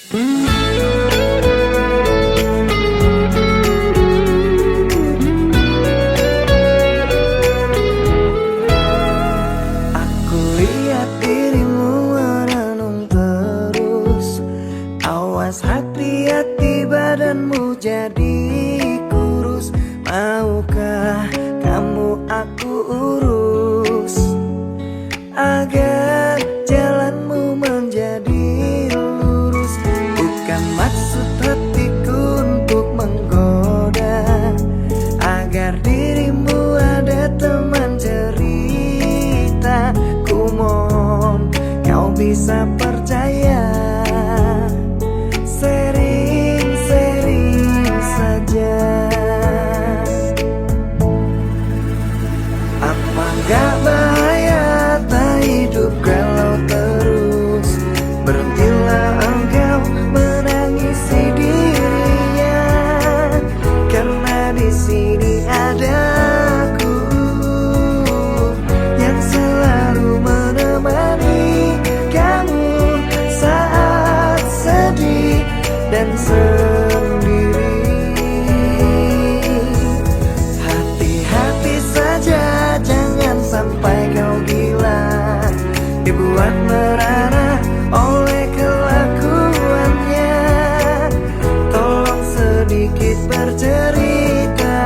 Aku lihat dirimu merenung terus. Awas hati-hati badanmu jadi kurus. Maukah kamu aku urus agar jalanmu menjadi lurus? Bukan maksud hatiku untuk menggoda, agar dirimu ada teman cerita. Ku mohon kau bisa percaya, sering-sering saja. Apa gak bahaya tak hidup kalau terus? Berhentilah engkau menangisi dirinya, karena di sini ada aku yang selalu menemani kamu saat sedih dan sendiri. Hati-hati saja, jangan sampai kau gila, dibuat merana oleh kelakuannya. Tolong sedikit bercerita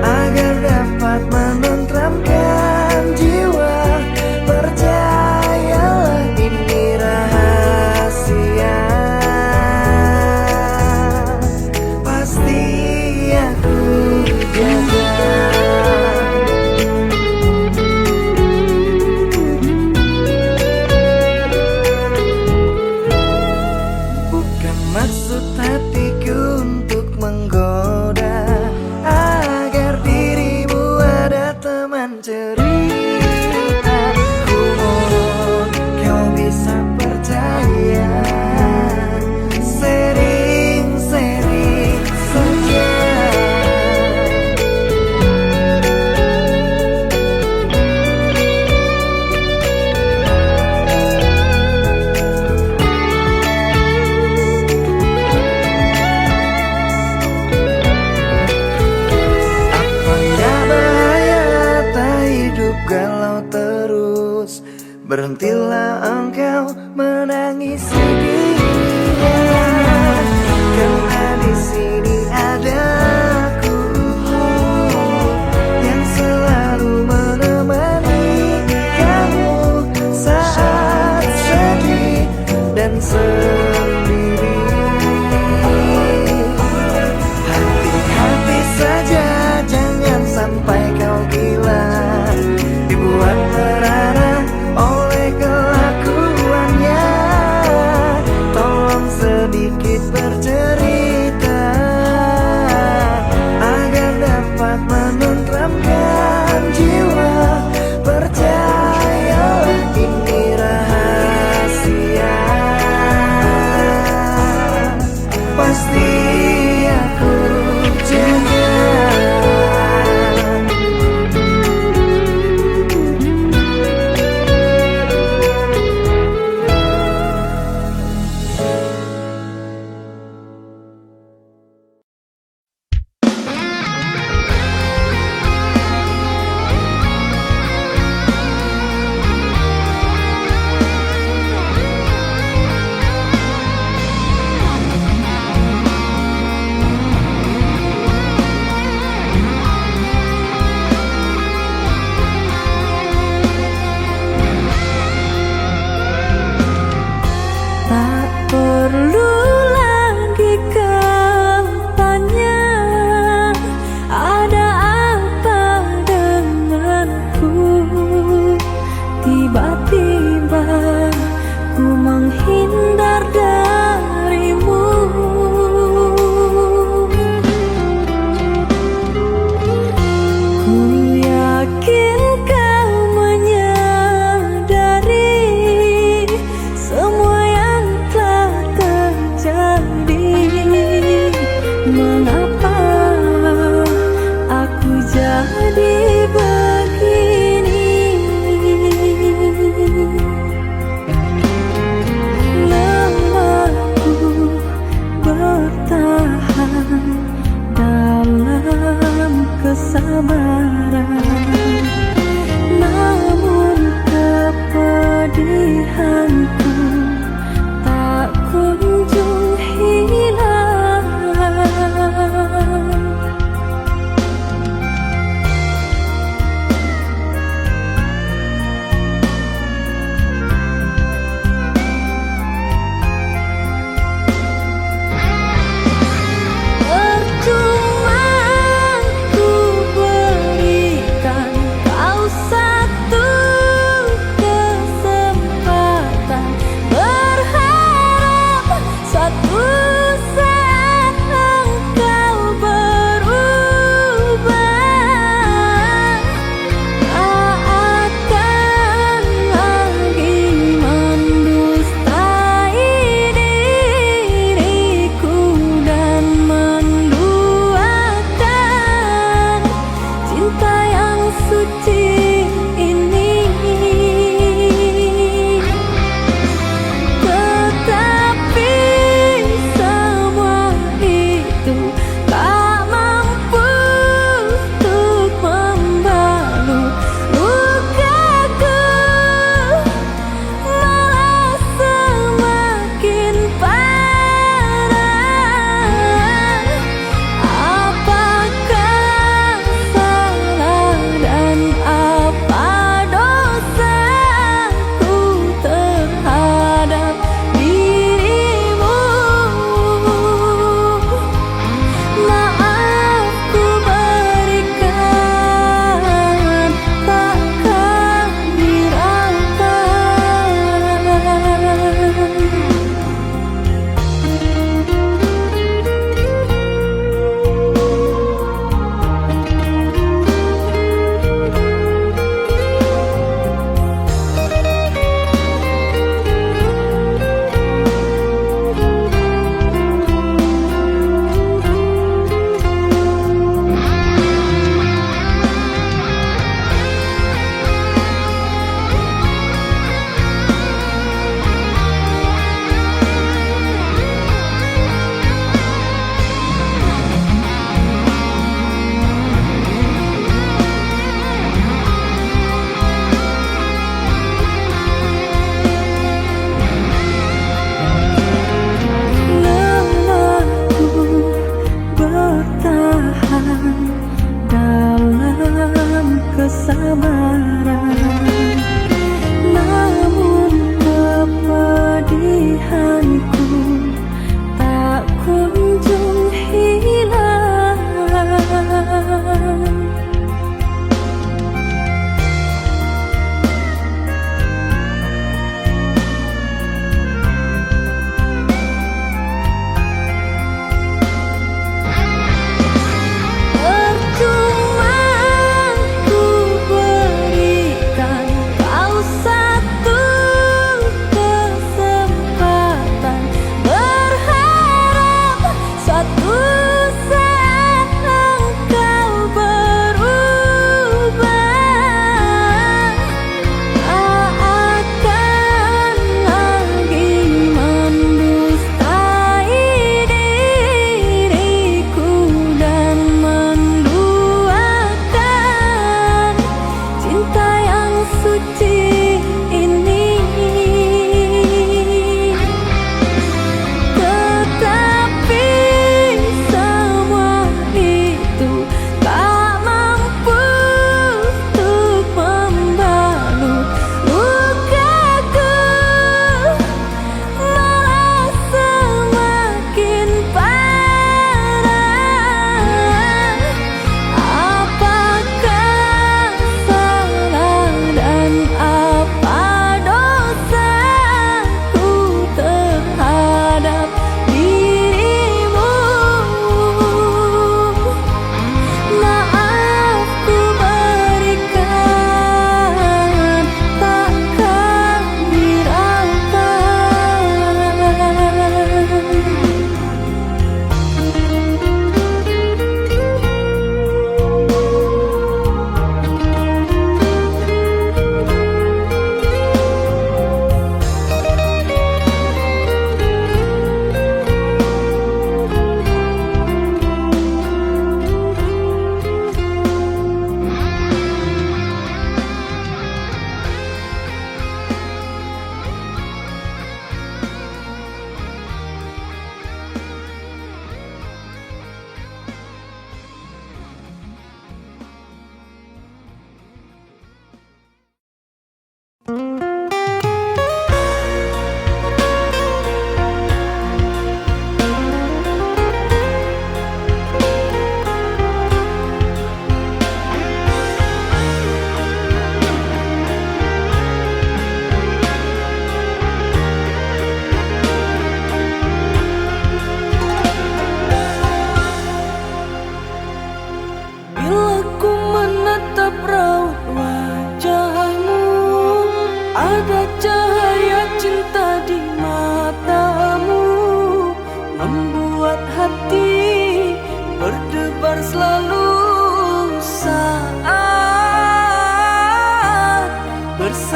agar dapat menenteramkan jiwa. Percayalah ini rahasia, pasti aku jaga. Bukan maksud hatiku untuk menggoda, agar dirimu ada teman cerita. Ku mohon kau bisa percaya, sering-sering saja. Apa gak bahaya tak hidup galau terus? Berhentilah engkau menangisi dirinya, karena di sini ada aku yang selalu menemani kamu saat sedih dan sendiri. Hati-hati saja, jangan sampai kau gila, dibuat merana oleh kelakuannya. Tolong sedikit bercerita agar dapat menenteramkan jiwa. Percayalah ini rahasia, kesedihanku tak kunjung hilang. Percuma ku berikan kau satu kesempatan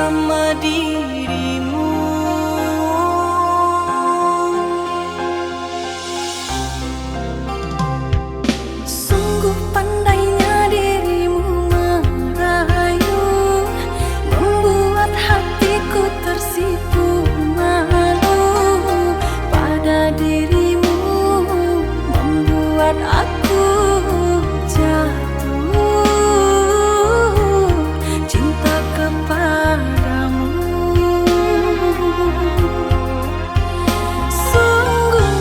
bersama dirimu. Sungguh pandainya dirimu merayu, membuat hatiku tersipu malu pada dirimu, membuat aku jatuh cinta kepadamu. Sungguh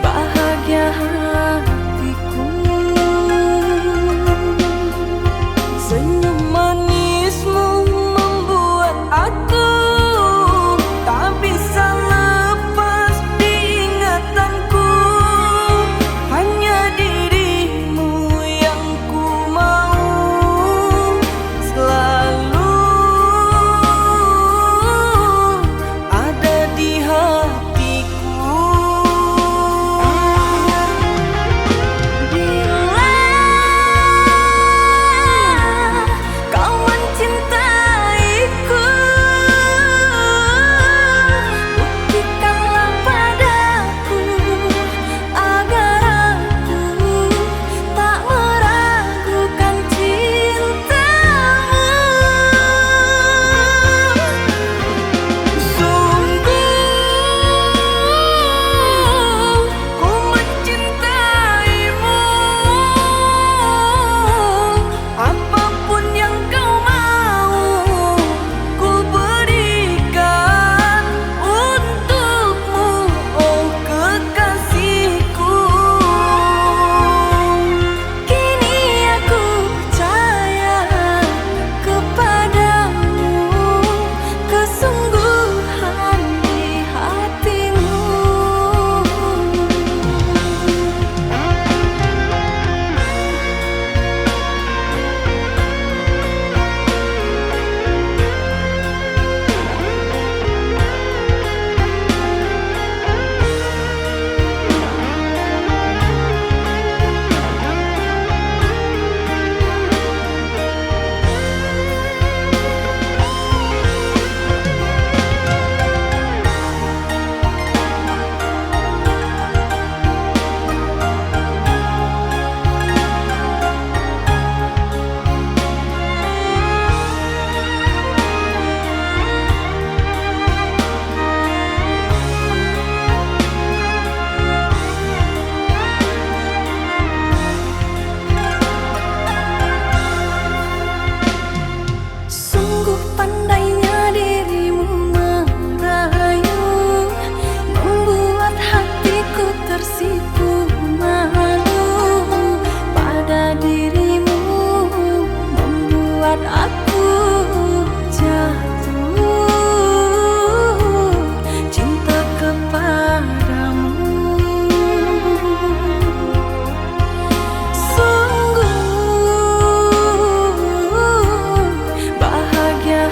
bahagia hatiku, senyum manismu membuat aku tak bisa lepas di ingatanku. Hanya dirimu yang ku mau selalu ada di hatiku. Bila kau mencintaiku, buktikanlah padaku agar aku tak meragukan cintamu. Sungguh ku mencintaimu, apapun yang kau mau ku berikan untukmu, oh kekasihku. Kini aku percaya kepadamu, kesungguhan di hatimu. Sungguh pandainya dirimu merayu, membuat hatiku tersipu malu pada dirimu, membuat aku jatuh cinta kepadamu. Sungguh bahagia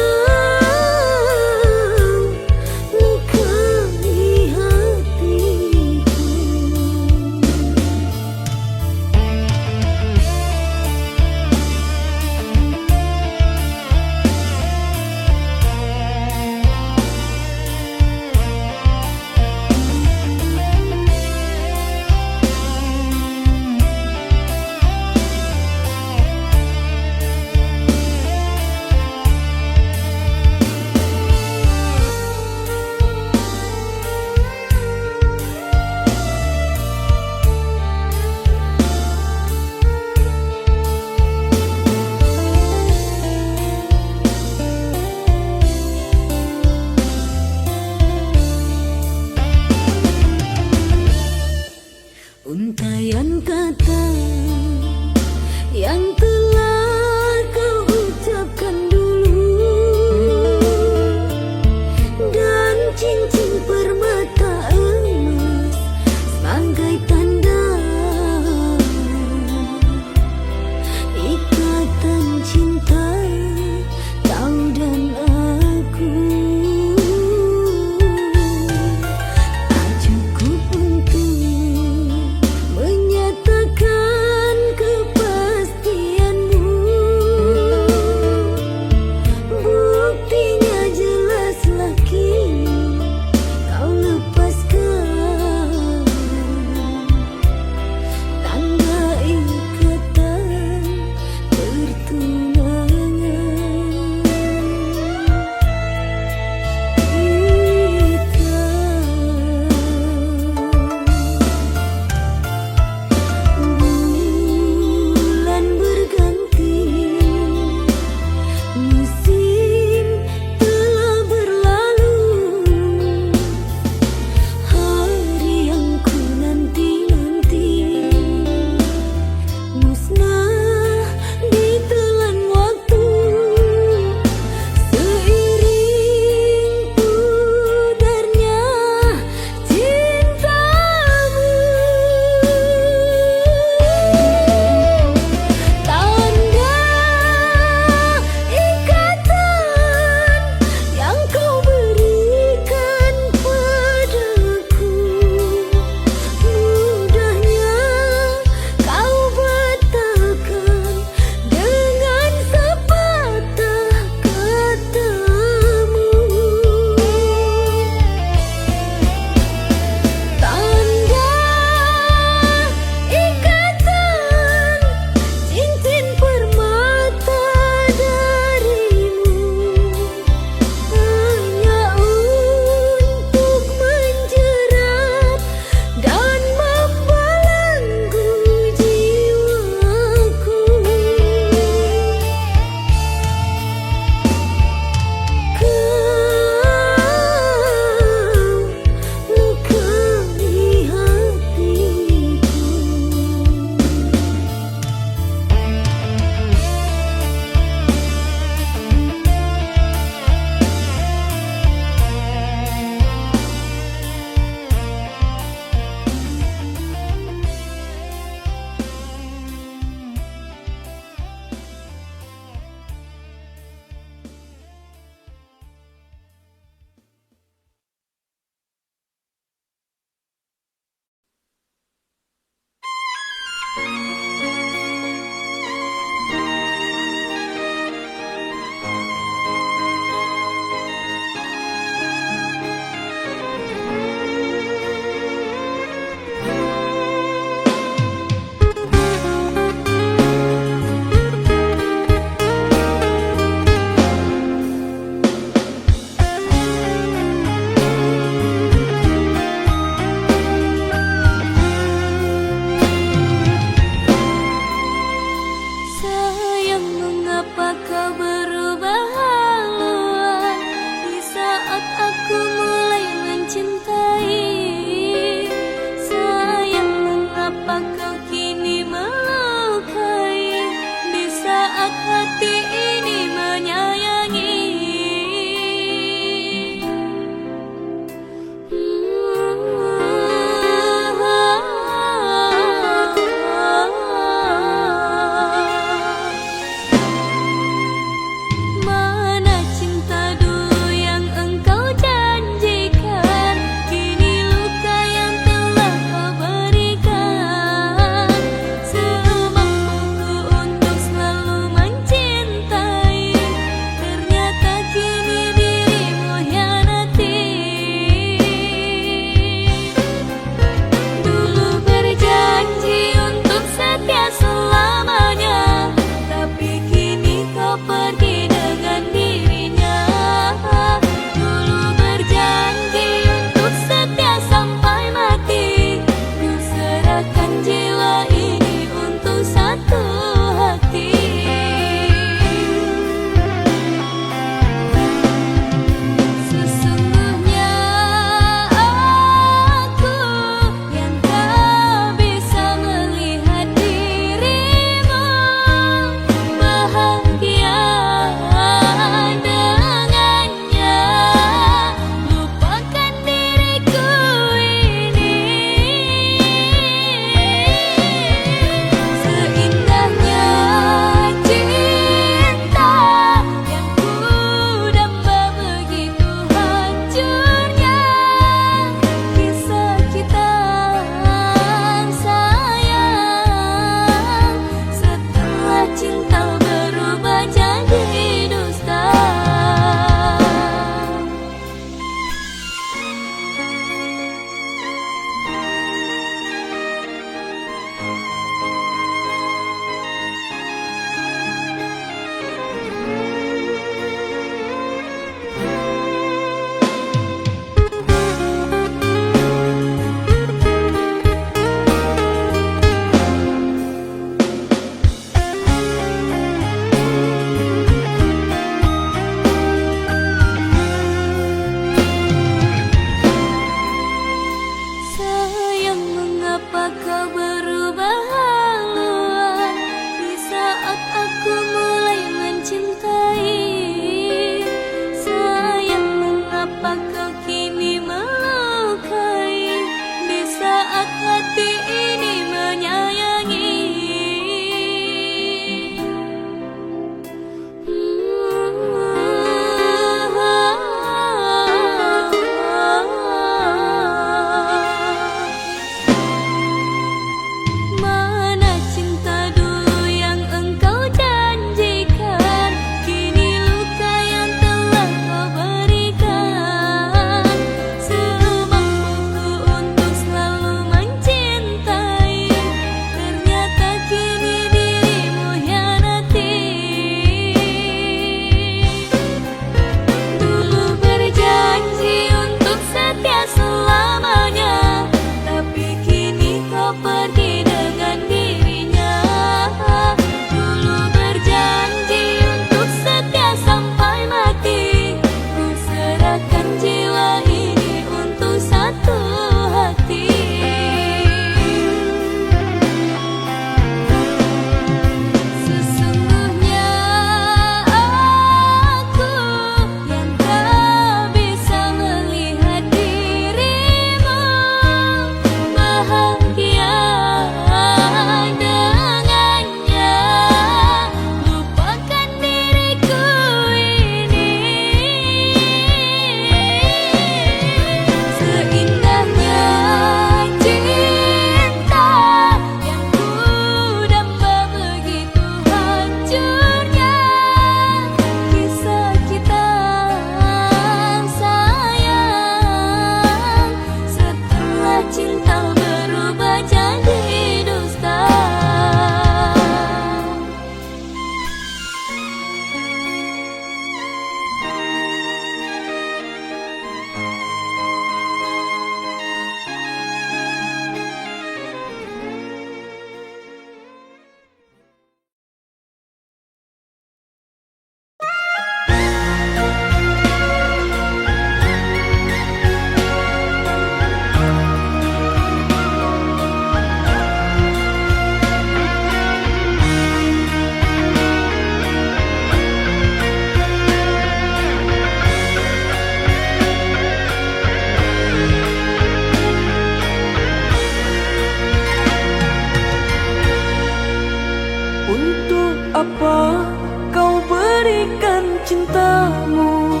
apa kau berikan cintamu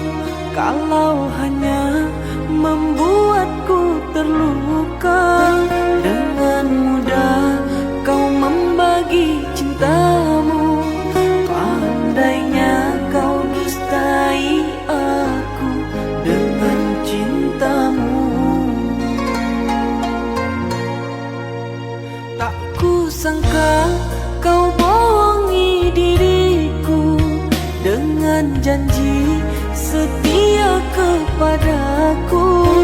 kalau hanya membuatku terluka? Dengan mudah kau membagi cintamu, pandainya kau dustai aku dengan cintamu. Tak kusangka kau bohongi diriku dengan janji setia kepadaku,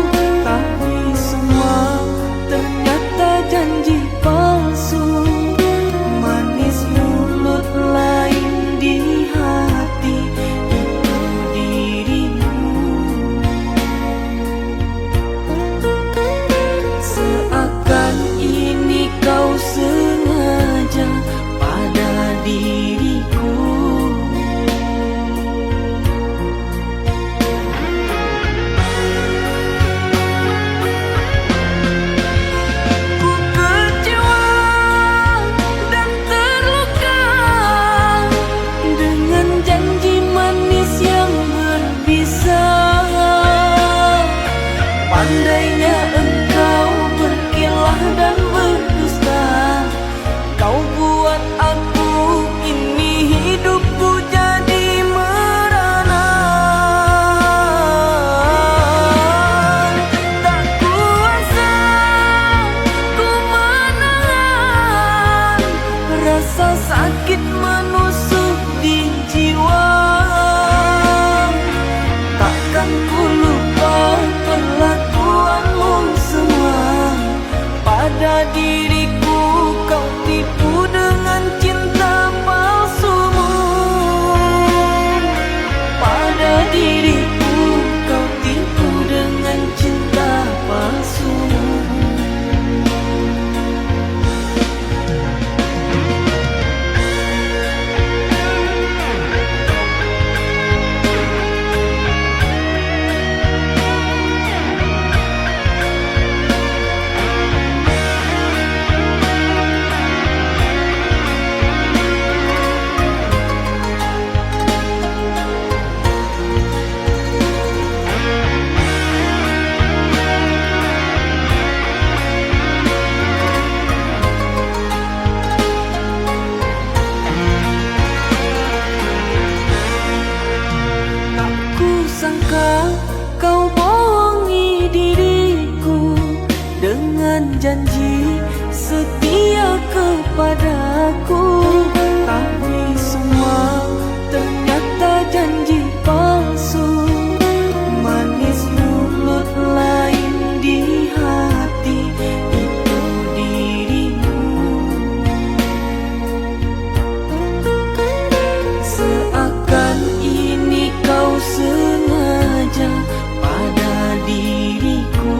tapi semua ternyata janji palsu. Manis mulut lain di hati itu dirimu. Seakan ini kau sengaja pada diriku. Ku kecewa dan terluka dengan janji manis yang berbisa. Pandainya engkau berkilah dan berdusta, kau buat aku ini hidupku jadi merana. Tak kuasa ku menahan, rasa sakit menusuk di jiwa. Takkan ku lupa perlakuanmu semua pada diriku. Kau tipu dengan cinta palsumu. Pada diriku kau tipu dengan cinta palsumu. Tak kusangka kau bohongi diriku dengan janji setia kepadaku, tapi semua ternyata janji palsu. Manis mulut lain di hati itu dirimu. Seakan ini kau sengaja pada diriku.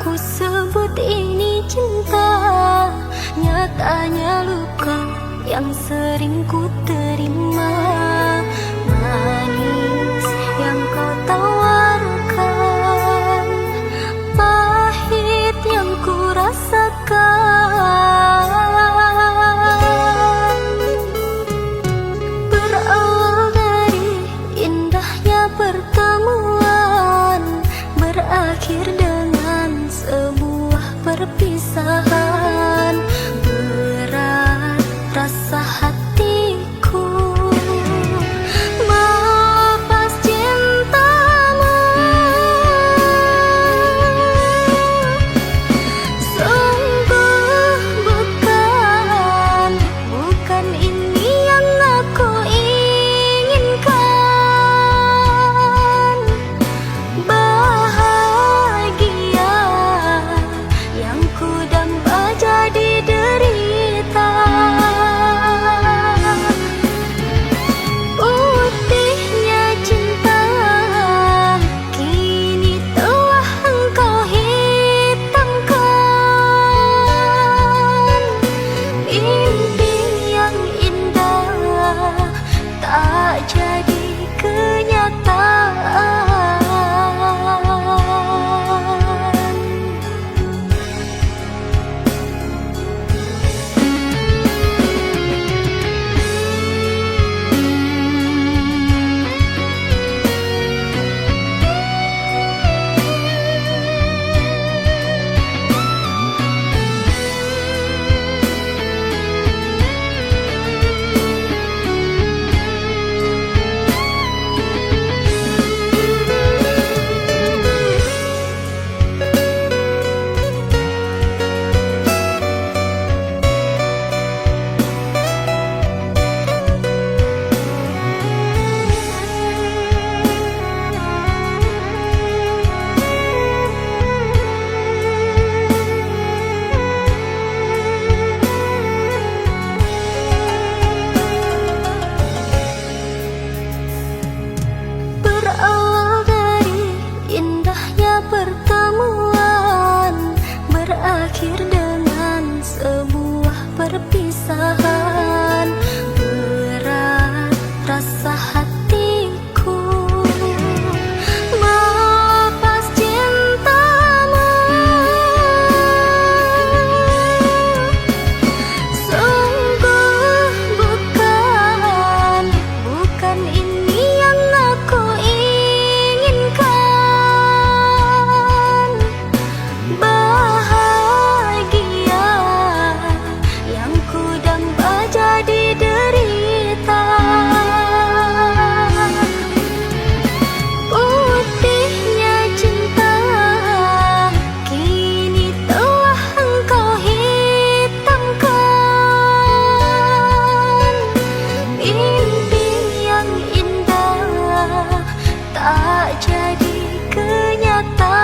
ku sebut ini cinta, nyatanya luka yang sering ku terima. Manis yang kau tawarkan, pahit yang ku rasakan. Berawal dari indahnya pertemuan, berakhir dengan sebuah perpisahan. Berat rasa hatiku melepas cintamu. Sungguh bukan ini yang aku inginkan. Bahagia yang ku damba jadi derita. Putihnya cinta kini telah engkau hitamkan. Mimpi yang indah tak jadi kenyataan. Berawal dari indahnya pertemuan, berakhir dengan sebuah perpisahan. Berat rasa hatiku melepas cintamu. Sungguh bukan ini yang aku inginkan. Bahagia yang ku damba jadi derita. Putihnya cinta kini telah engkau hitamkan. Mimpi yang indah tak jadi kenyataan.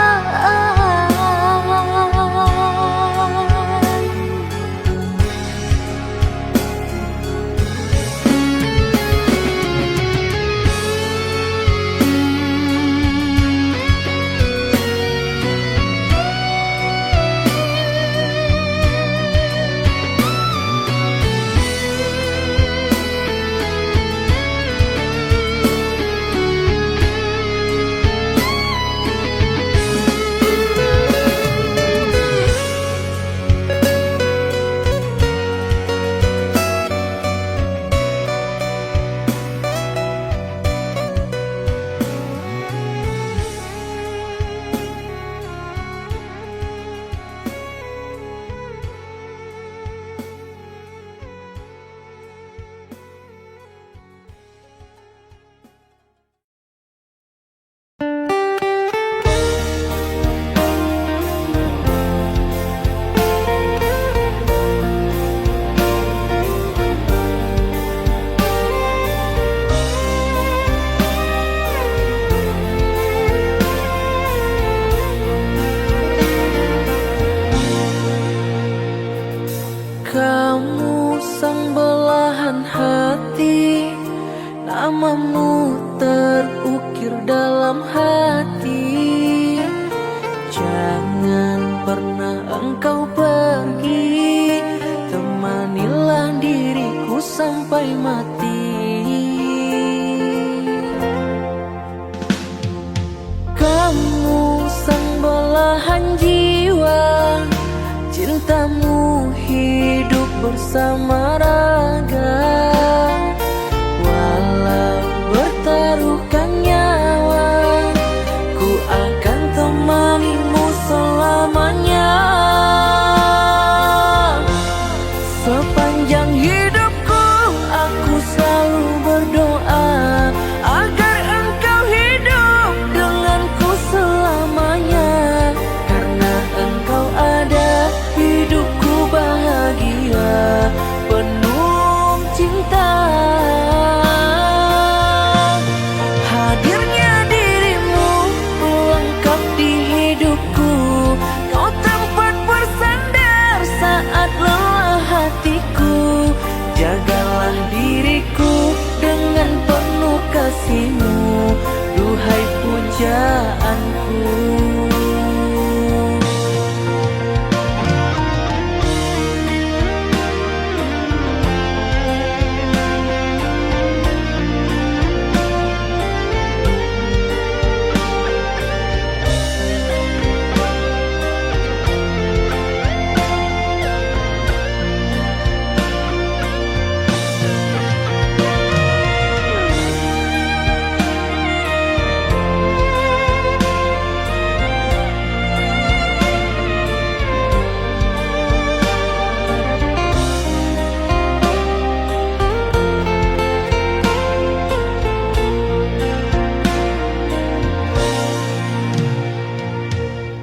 Kamu sang belahan hati, namamu terukir dalam hati. Jangan engkau pergi, temanilah diriku sampai mati. Kamu sang belahan jiwa, cintamu hidup bersama raga. Walau bertaruhkan nyawa, ku akan temanimu selamanya. Sepanjang hidupku aku selalu berdoa agar engkau hidup denganku selamanya. Karena engkau ada, hidupku bahagia penuh cinta. Hadirnya dirimu lengkap di hidupku, kau tempat bersandar saat lelah hatiku. Jagalah diriku dengan penuh kasih-Mu, duhai pujaanku.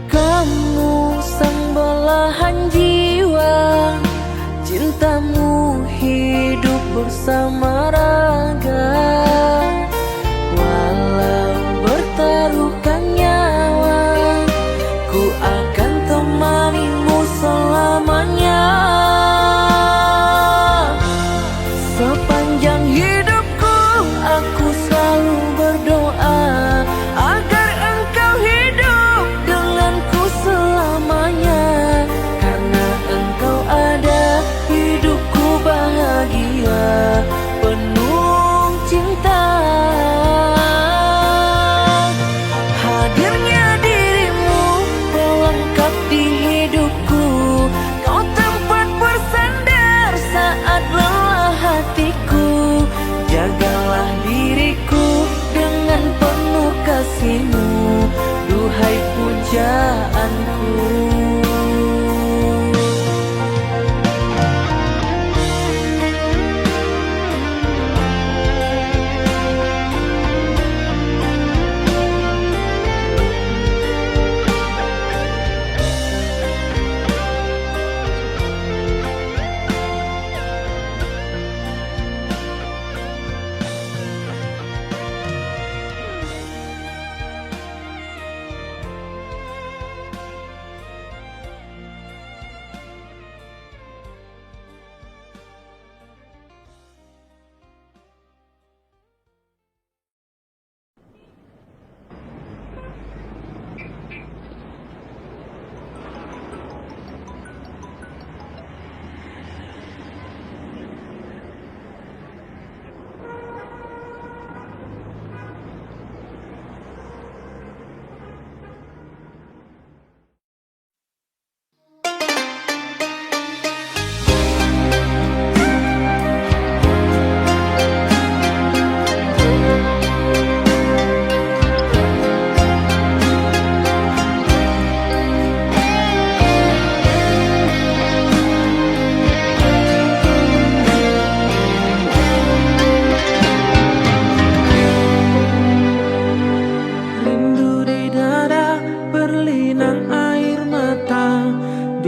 Kamu sang belahan jiwa, cintamu hidup bersama raga. Walau bertaruhkan nyawa, ku akan temanimu selamanya. Sepanjang hidupku aku selalu berdoa agar engkau hidup denganku selamanya. Karena engkau ada, hidupku bahagia penuh cinta. Hadirnya dirimu pelengkap di hidupku, kau tempat bersandar saat lelah hatiku. Jagalah diriku dengan penuh kasih-Mu, duhai pujaanku.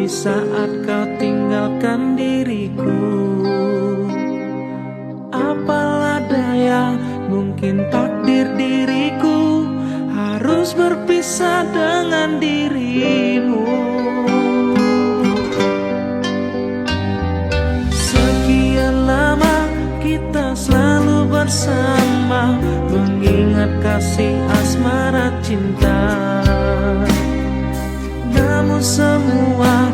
saat kau tinggalkan diriku. Apalah daya, mungkin takdir diriku harus berpisah dengan dirimu. Sekian lama kita selalu bersama, mengingat kasih asmara cinta. Namun semua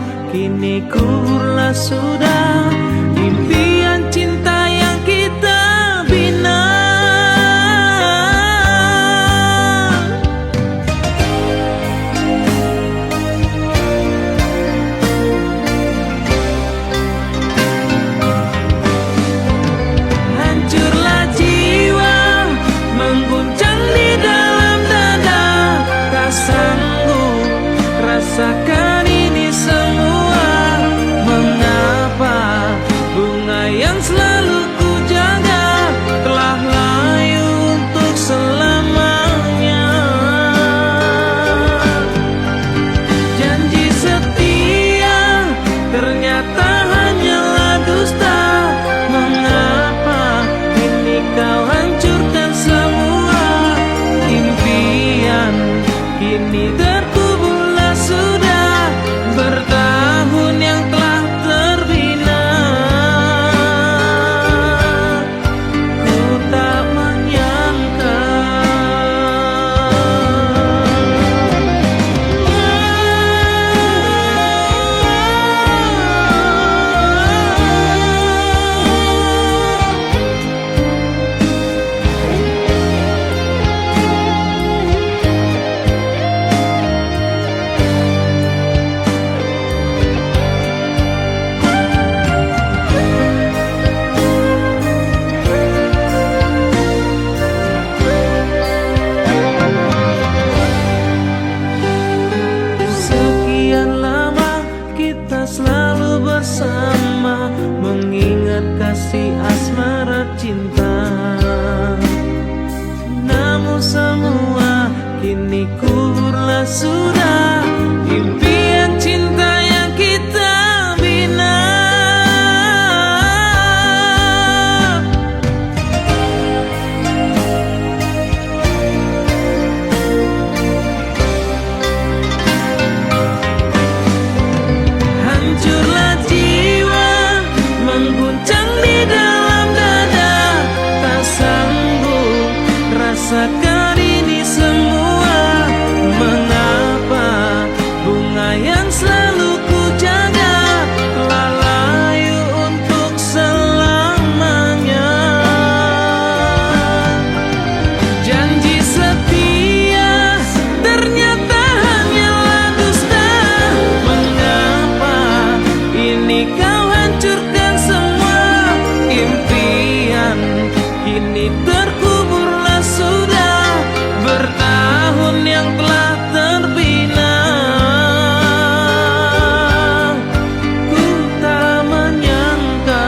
kuburlah sudah impian cinta yang kita bina. Hancurlah jiwa mengguncang di dalam dada, tak sanggup rasakan ini semua. Mengapa bunga yang selalu ku jaga telah layu untuk selamanya? Janji setia ternyata hanyalah dusta. Mengapa ini kau hancurkan semua impian? Kini terkuburlah sudah bertahun yang telah terbina. Ku tak menyangka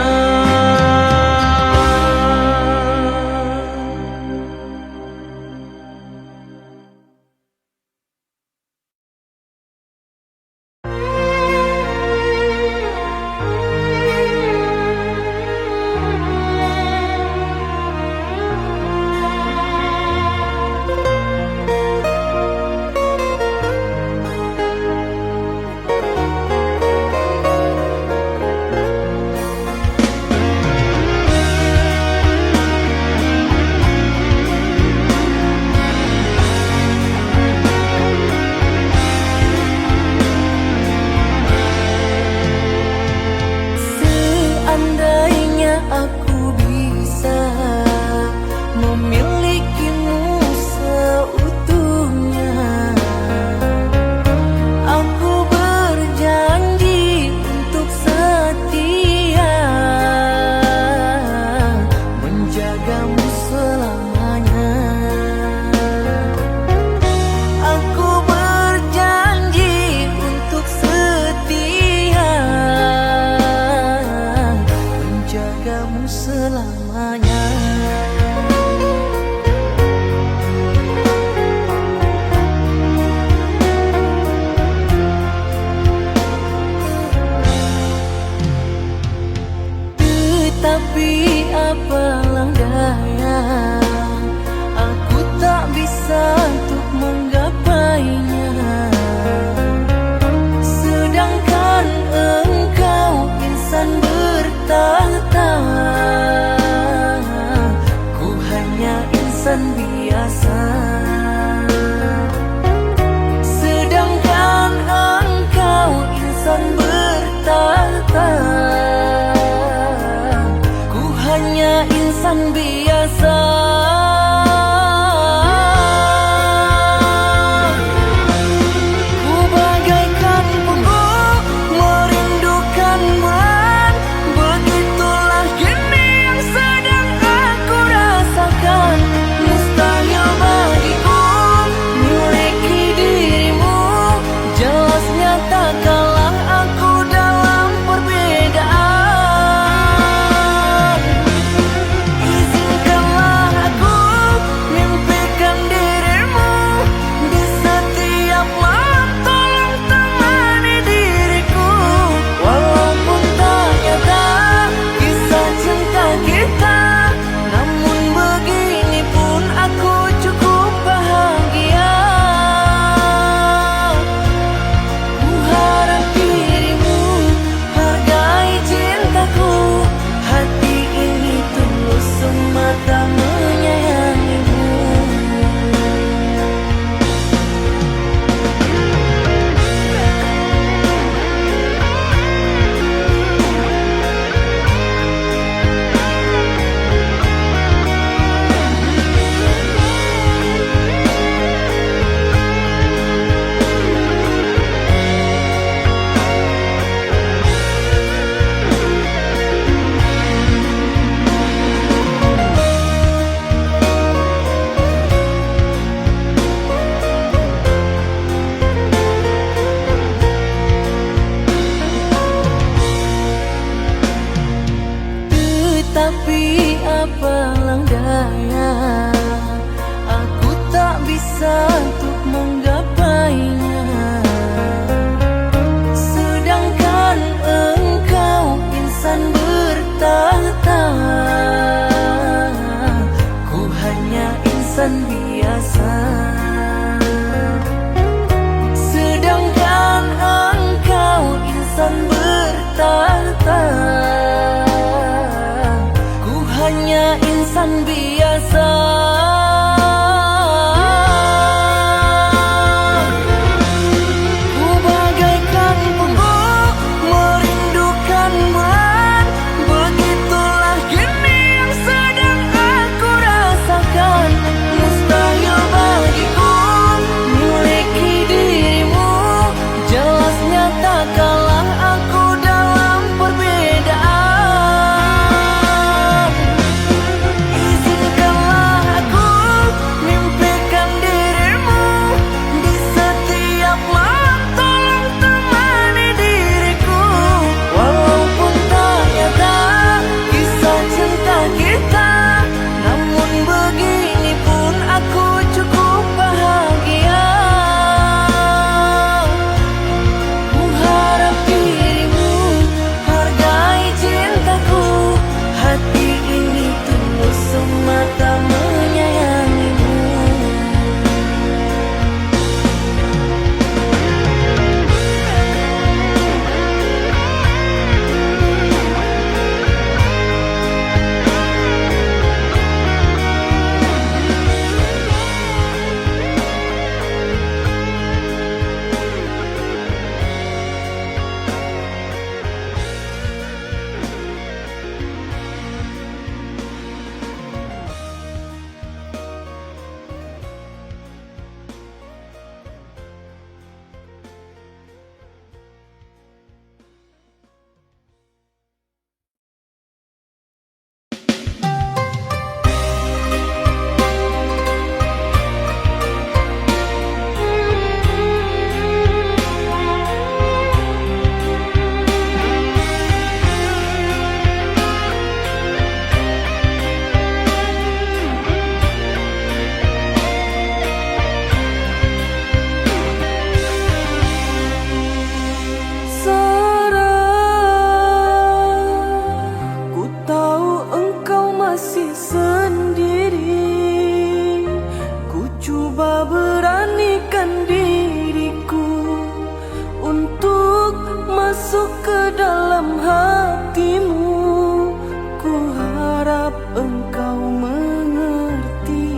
seandainya aku bisa memilikimu seutuhnya, aku berjanji untuk setia menjagamu selamanya. Aku berjanji untuk setia menjagamu selamanya. Tetapi apalah daya, aku tak bisa untuk menggapainya. Sedangkan engkau insan bertahta, ku hanya insan biasa. Sedangkan engkau insan bertahta, ku hanya insan biasa. Ku bagaikan punggung merindukan bulan, begitulah kini yang sedang aku rasakan. Mustahil bagiku miliki dirimu, jelas nyata kalah aku dalam perbedaan. insan biasa, sedangkan engkau insan bertahta. Ku hanya insan biasa. Ku bagaikan punggung merindukan bulan, begitulah kini yang sedang aku rasakan. Mustahil bagiku miliki dirimu, jelasnya tak kalah aku dalam perbedaan. Izinkanlah aku mimpikan dirimu di setiap malam, tolong temani diriku. Walaupun tak nyata kisah cinta kita, namun begini pun aku cukup bahagia. Ku harap dirimu hargai cintaku, hati ini tulus semata menyayangimu. Ku tahu engkau masih sendiri. Ku coba beranikan diriku untuk masuk ke dalam hatimu. Ku harap engkau mengerti.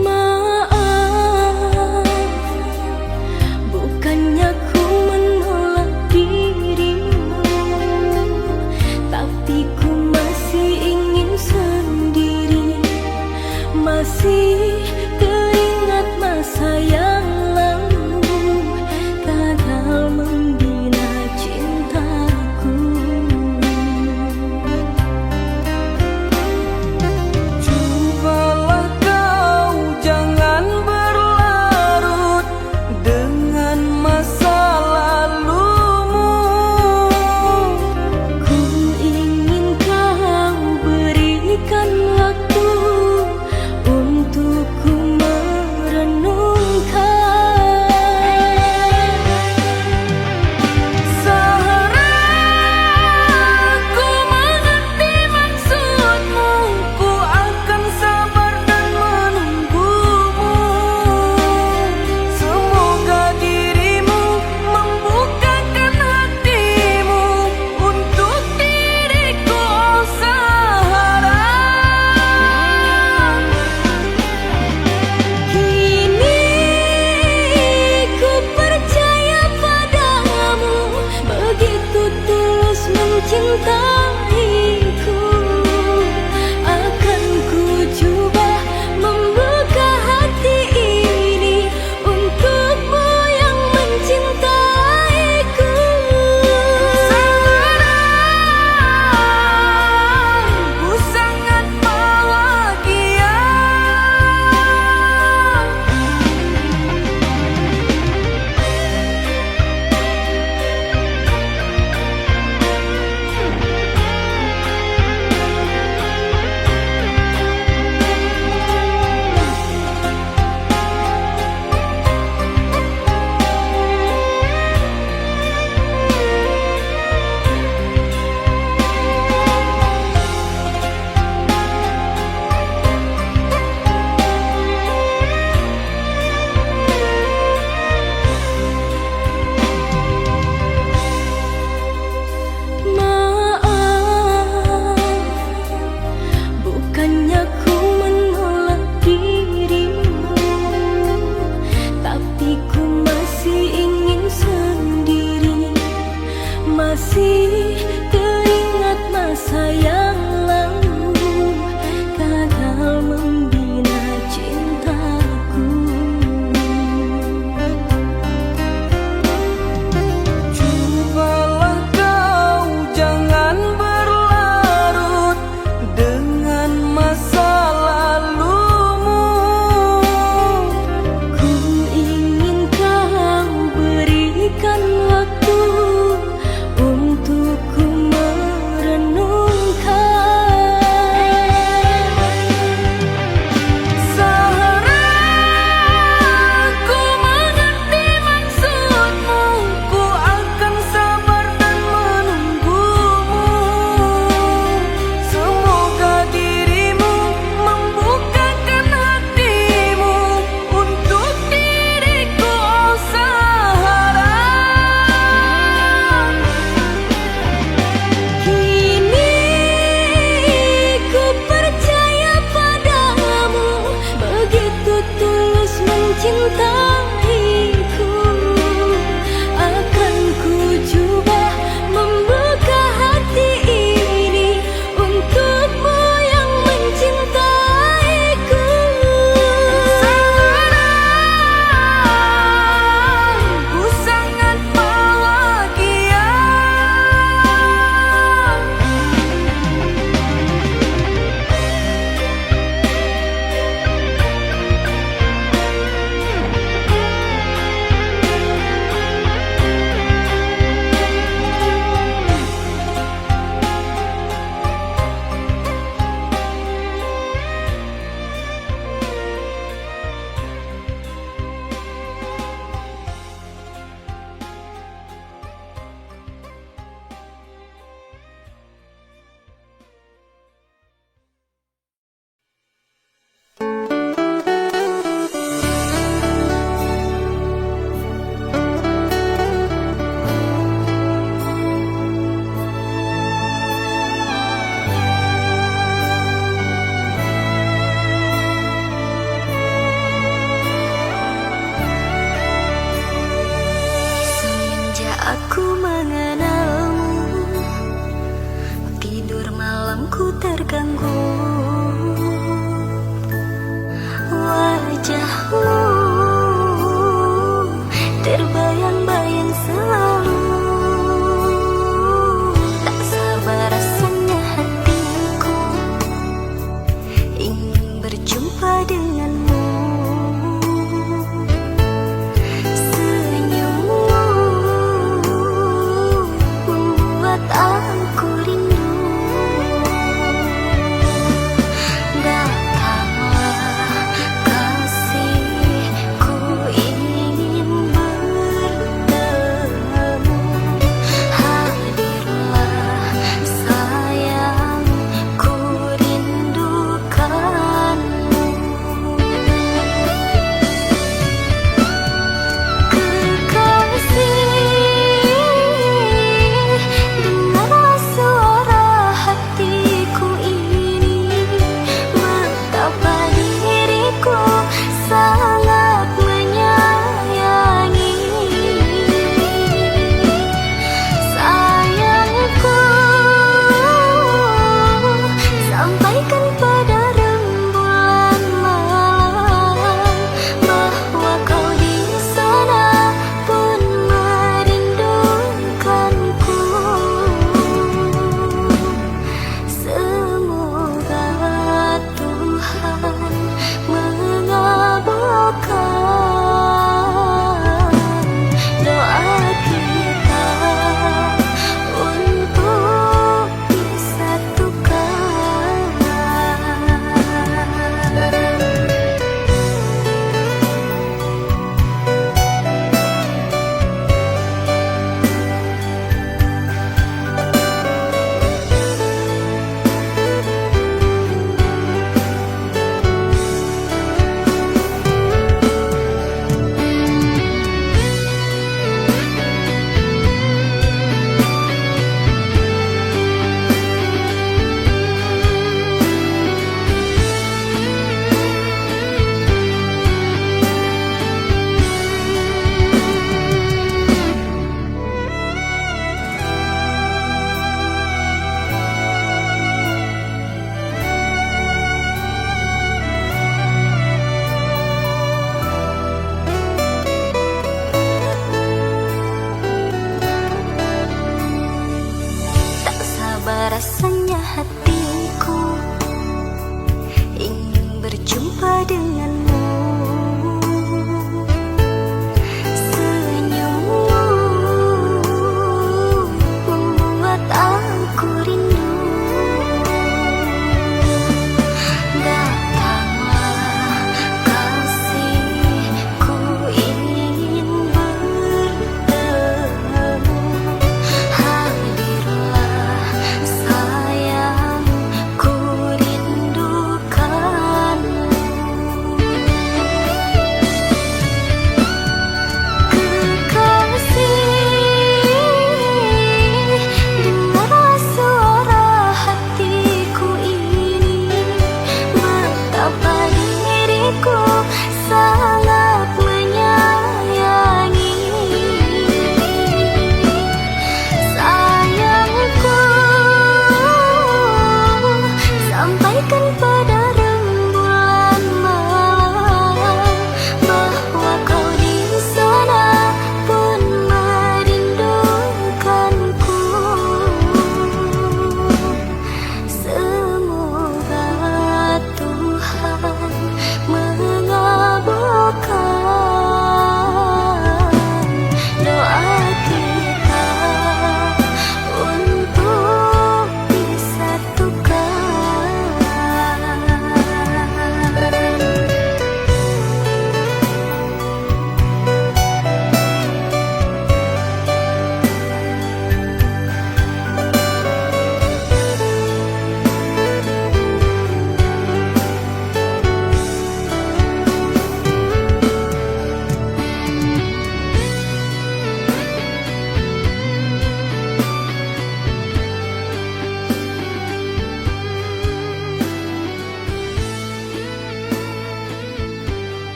Maaf, bukannya ku menolak dirimu, tapi ku masih ingin sendiri. Masih teringat masa yang lalu, gagal membina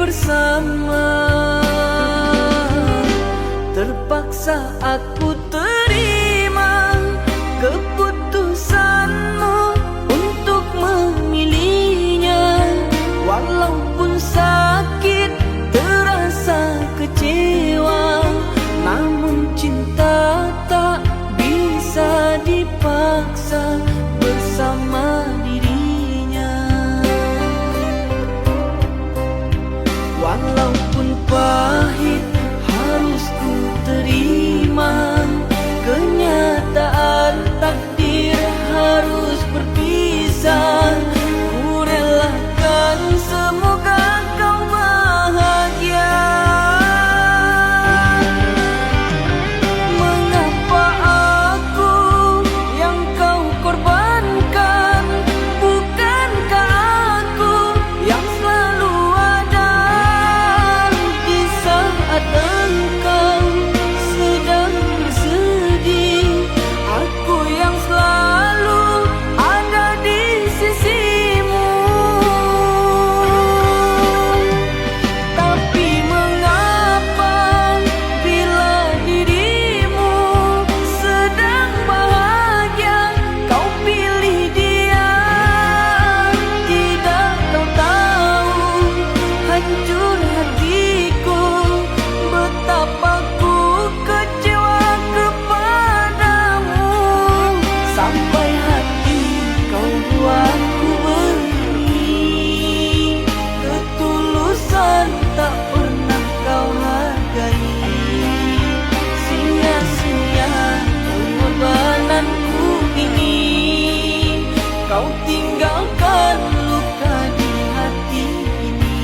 bersama. Terpaksa aku terima keputusanmu untuk memilihnya. Walaupun sakit, terasa kecewa, namun cinta tak bisa dipaksa bersama dirinya. Walaupun pahit, harus ku terima kenyataan takdir harus berpisah. Ku relakan, semoga kau bahagia. Mengapa aku yang kau korbankan? Bukankah aku yang selalu ada di saat engkau sedang bersedih? Aku yang selalu ada di sisimu. Tapi mengapa bila dirimu sedang bahagia, kau pilih dia? Tidak kau tahu hancur hatiku, betapa ku kecewa kepadamu. Sampai hati kau buat ku beri, ketulusan tak pernah kau hargai. Sia-sia pengorbananku ini, kau tinggalkan luka di hati ini.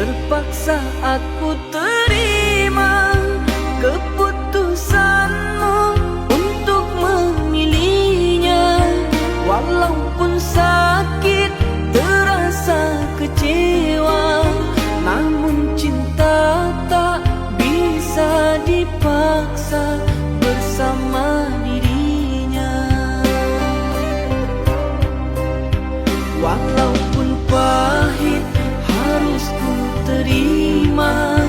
Terpaksa aku terima keputusanmu untuk memilihnya. Walaupun sakit, terasa kecewa, namun cinta tak bisa dipaksa bersama dirinya. Walaupun pahit, harus ku terima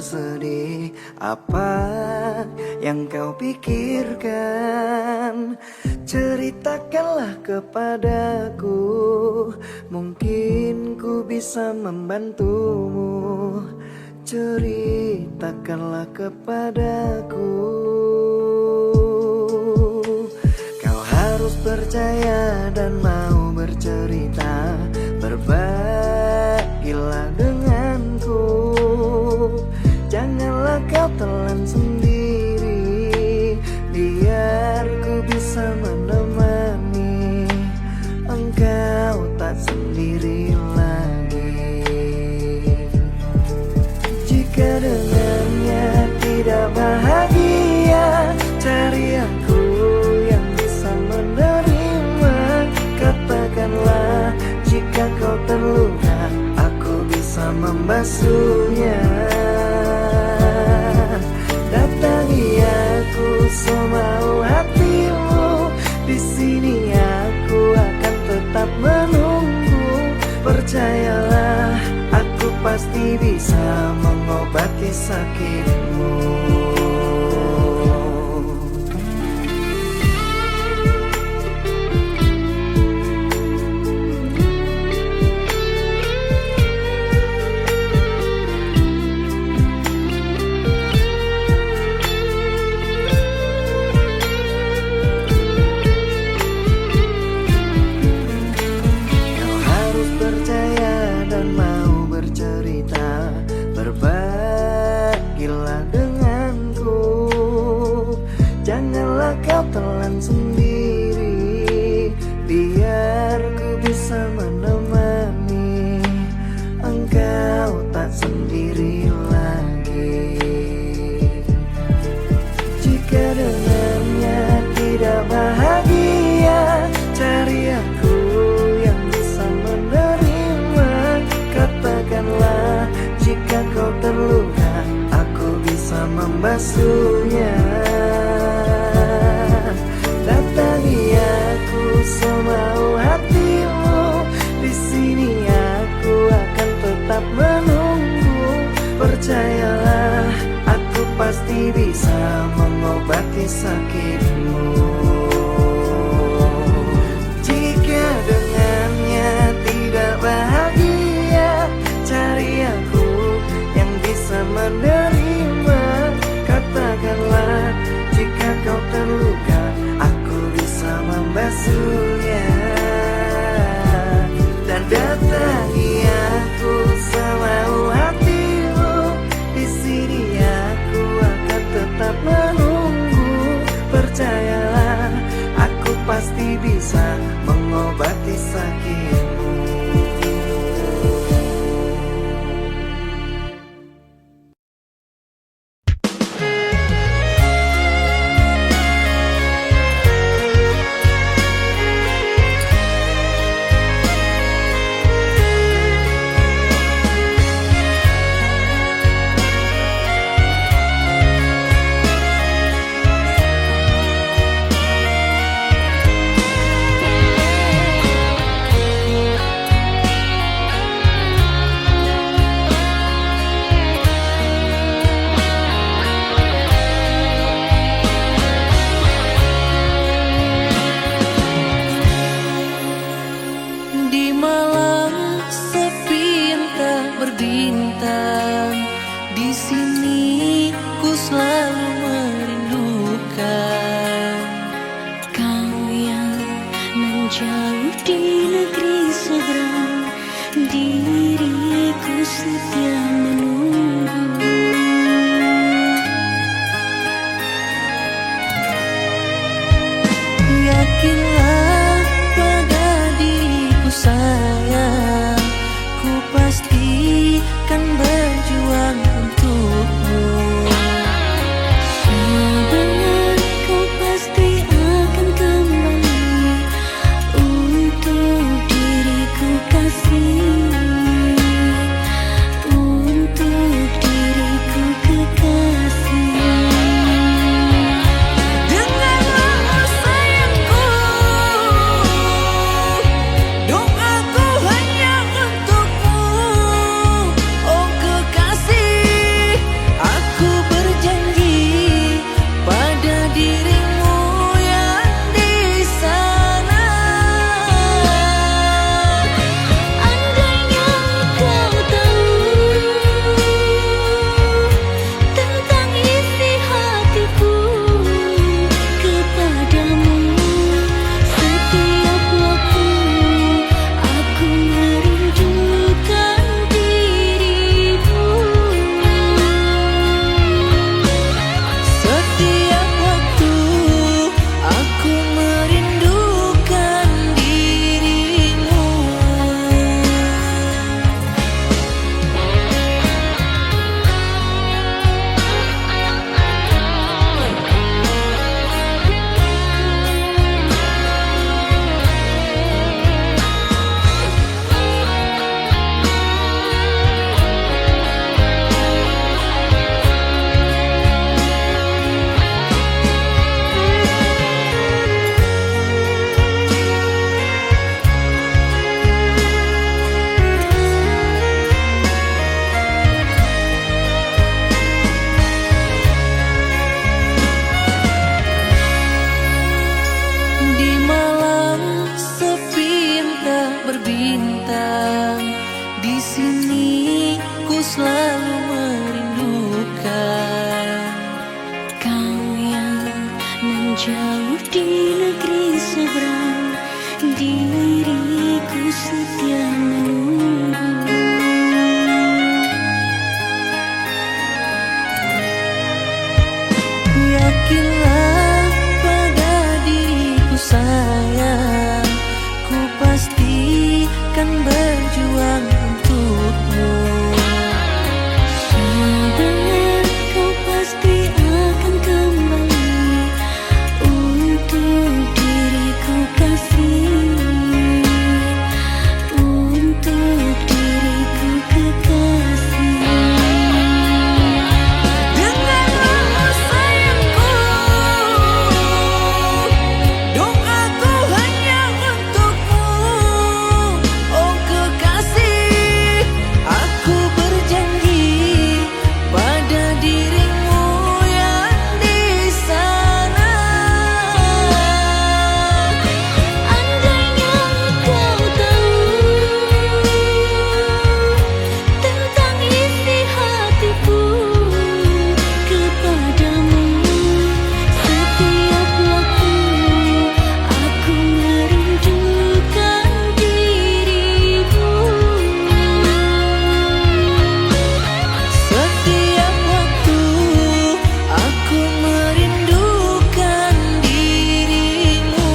bersedih. Apa yang kau pikirkan? Ceritakanlah kepadaku, mungkin ku bisa membantumu. Ceritakanlah kepadaku. Kau harus percaya dan mau bercerita. Berbagilah denganku, janganlah kau telan sendiri. Biar ku bisa menemani engkau, tak sendiri lagi. Jika dengannya tidak bahagia, cari aku yang bisa menerima. Katakanlah jika kau terluka, aku bisa membasuhnya. Datangi aku semau hatimu, di sini aku akan tetap menunggu. Percayalah, aku pasti bisa mengobati sakitmu. Kau harus percaya dan mau bercerita. Berbagilah denganku, janganlah kau telan sendiri. Biar ku bisa menemani engkau, tak sendiri lagi. Jika dengannya tidak bahagia, cari aku yang bisa menerima. Katakanlah jika kau terluka, aku bisa membasuhnya. Datangi aku semau hatimu, di sini aku akan tetap menunggu. Percayalah, aku pasti bisa mengobati sakitmu. Jika dengannya tidak bahagia, cari aku yang bisa menerima. Katakanlah jika kau terluka, aku bisa membasuhnya. Dan datangi aku semau hatimu, di sini aku akan tetap menunggu. Percayalah, aku pasti bisa mengobati sakitmu. Di malam sepi yang tak berbintang, di sini ku selalu merindukan Kau yang menjauh di negeri seberang, diriku setia menunggu. Yakinlah pada diriku sayang, ku pastikan berjuang untukmu. Sabar, kau pasti akan kembali Jauh di negeri seberang, diriku setia menunggu. Yakinlah pada diriku sayang, ku pasti kan berjuang untukmu. Sabar, kau pasti akan kembali untuk diriku kasih, untuk diriku kekasih. Dengarlah sayangku, doaku hanya untukmu. Oh kekasih, aku berjanji pada dirimu yang di sana. Andainya kau tahu tentang isi hatiku kepadamu, setiap waktu aku merindukan dirimu. Setiap waktu aku merindukan dirimu.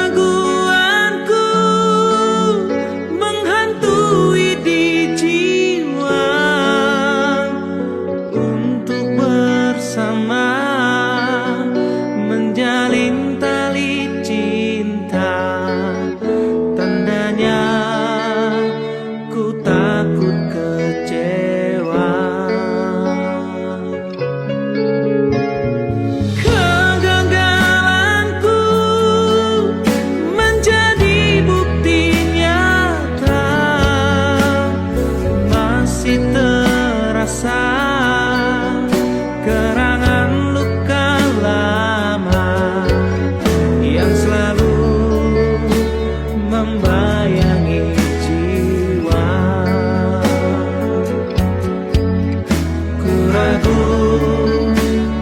Keraguanku menghantui di jiwa untuk bersama menjalin tali cinta. Tandanya ku takut kecewa. Kegagalanku menjadi bukti nyata, masih terasa kerangan luka lama yang selalu membayangi jiwa. Ku ragu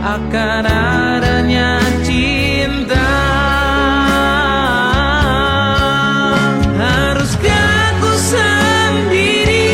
akan adanya cinta. Haruskah ku sendiri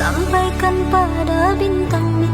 sampaikan pada bintang.